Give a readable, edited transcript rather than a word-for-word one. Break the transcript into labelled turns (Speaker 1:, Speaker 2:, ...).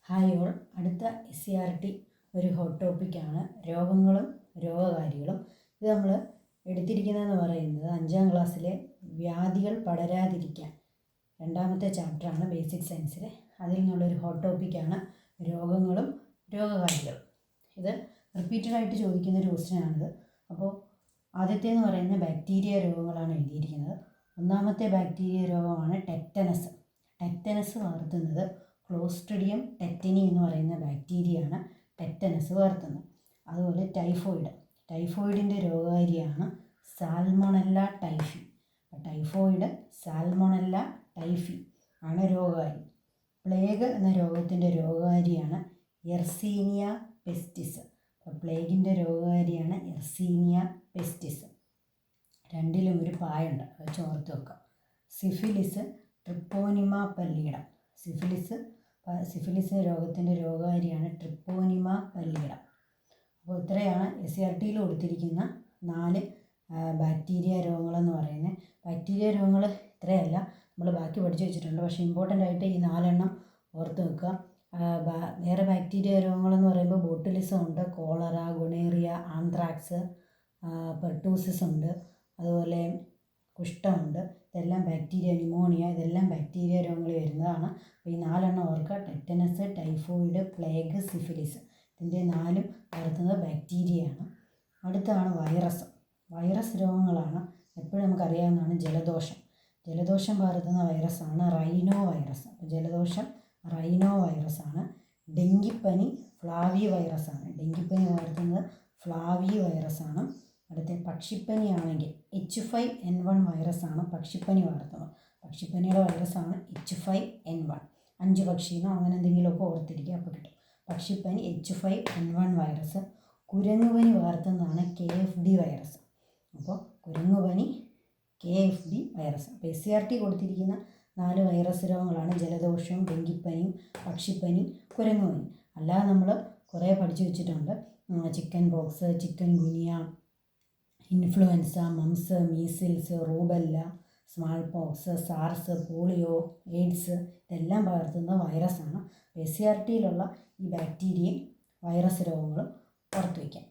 Speaker 1: Hi all. അടുത്ത SCERT ഒരു hot ടോപ്പിക്കാണ് രോഗങ്ങളും രോഗകാരികളും. ഇത് നമ്മൾ എടുത്തിരിക്കുന്നതെന്ന് പറയുന്നത് 5ാം ക്ലാസ്സിലെ വ്യാധികൾ പടരാതിരിക്കാൻ രണ്ടാമത്തെ ചാപ്റ്ററാണ് ബേസിക് സയൻസിൽ. അതിൽ നിന്നുള്ളൊരു ഹോട്ട് ടോപ്പിക്കാണ് രോഗങ്ങളും രോഗകാരികളും. ഇത് റിപ്പീറ്റഡായിട്ട് ചോദിക്കുന്നൊരു ക്വസ്റ്റ്യനാണിത്. അപ്പോൾ ആദ്യത്തേന്ന് പറയുന്നത് ബാക്ടീരിയ രോഗങ്ങളാണ് എഴുതിയിരിക്കുന്നത്. ഒന്നാമത്തെ ബാക്ടീരിയ രോഗമാണ് ടെറ്റനസ്. ടെറ്റനസ് വളർത്തുന്നത് ക്ലോസ്ട്രിഡിയം ടെറ്റനി എന്ന് പറയുന്ന ബാക്ടീരിയയാണ് ടെറ്റനസ് വളർത്തുന്നത്. അതുപോലെ ടൈഫോയിഡിൻ്റെ രോഗകാരിയാണ് Salmonella typhi. Typhoid Salmonella typhi ആണ് രോഗകാരി. പ്ലേഗ് എന്ന രോഗത്തിൻ്റെ രോഗകാരിയാണ് എർസീനിയ പെസ്റ്റിസ്. പ്ലേഗിൻ്റെ രോഗകാരിയാണ് എർസീനിയ പെസ്റ്റിസ്. രണ്ടിലും ഒരു പായുണ്ട്, അത് ചോർത്ത് വെക്കാം. സിഫിലിസ് ട്രിപ്പോനിമ പല്ലീഡം. സിഫിലിസ് രോഗത്തിൻ്റെ രോഗകാരിയാണ് ട്രിപ്പോനിമ പല്ലീഡം. അപ്പോൾ ഇത്രയാണ് SCERTയിൽ കൊടുത്തിരിക്കുന്ന 4 ബാക്ടീരിയ രോഗങ്ങളെന്ന് പറയുന്നത്. ബാക്ടീരിയ രോഗങ്ങൾ ഇത്രയല്ല, നമ്മൾ ബാക്കി പഠിച്ചു വെച്ചിട്ടുണ്ട്. പക്ഷേ ഇമ്പോർട്ടൻ്റ് ആയിട്ട് ഈ 4 എണ്ണം ഓർത്ത് വെക്കുക. വേറെ ബാക്ടീരിയ രോഗങ്ങളെന്ന് പറയുമ്പോൾ ബോട്ടുലിസം ഉണ്ട്, കോളറ, ഗൊണേറിയ, ആന്ത്രാക്സ്, പെർട്ടൂസിസ് ഉണ്ട്, അതുപോലെ കുഷ്ഠമുണ്ട്. ഇതെല്ലാം ബാക്ടീരിയ, ന്യൂമോണിയ, ഇതെല്ലാം ബാക്ടീരിയ രോഗങ്ങളിൽ വരുന്നതാണ്. അപ്പോൾ ഈ 4 എണ്ണം ഓർക്കുക: ടെറ്റനസ്, ടൈഫോയിഡ്, പ്ലേഗ്, സിഫിലിസ്. ഇതിൻ്റെ 4ഉം വളർത്തുന്നത് ബാക്ടീരിയയാണ്. അടുത്താണ് വൈറസ് രോഗങ്ങളാണ്. എപ്പോഴും നമുക്കറിയാവുന്നതാണ് ജലദോഷം പകർത്തുന്ന വൈറസാണ് റൈനോ വൈറസ്. അപ്പോൾ ജലദോഷം റൈനോ വൈറസാണ്. ഡെങ്കിപ്പനി ഫ്ലാവി വൈറസാണ്. ഡെങ്കിപ്പനി പകർത്തുന്നത് ഫ്ലാവി വൈറസാണ്. അടുത്ത പക്ഷിപ്പനിയാണെങ്കിൽ H5N1 വൈറസാണ് പക്ഷിപ്പനി പകർത്തുന്നത്. പക്ഷിപ്പനിയുടെ വൈറസാണ് H5N1. 5 പക്ഷിന്നോ അങ്ങനെ എന്തെങ്കിലുമൊക്കെ ഓർത്തിരിക്കുക, അപ്പോൾ കിട്ടും. പക്ഷിപ്പനി H5N1 വൈറസ്. കുരങ്ങുപനി പകർത്തുന്നതാണ് KFD virus. അപ്പോൾ കുരങ്ങുപനി KFD വൈറസ്. അപ്പോൾ SCERT കൊടുത്തിരിക്കുന്ന 4 വൈറസ് രോഗങ്ങളാണ് ജലദോഷവും ഡെങ്കിപ്പനിയും പക്ഷിപ്പനി, കുരങ്ങുപനി. അല്ലാതെ നമ്മൾ കുറേ പഠിച്ചു വെച്ചിട്ടുണ്ട്. Chickenpox, chikungunya, influenza, mumps, measles, rubella, smallpox, SARS, polio, AIDS, ഇതെല്ലാം പകർത്തുന്ന വൈറസാണ്. SCERTയിലുള്ള ഈ ബാക്ടീരിയയും വൈറസ് രോഗങ്ങളും ഓർത്ത് വയ്ക്കാം.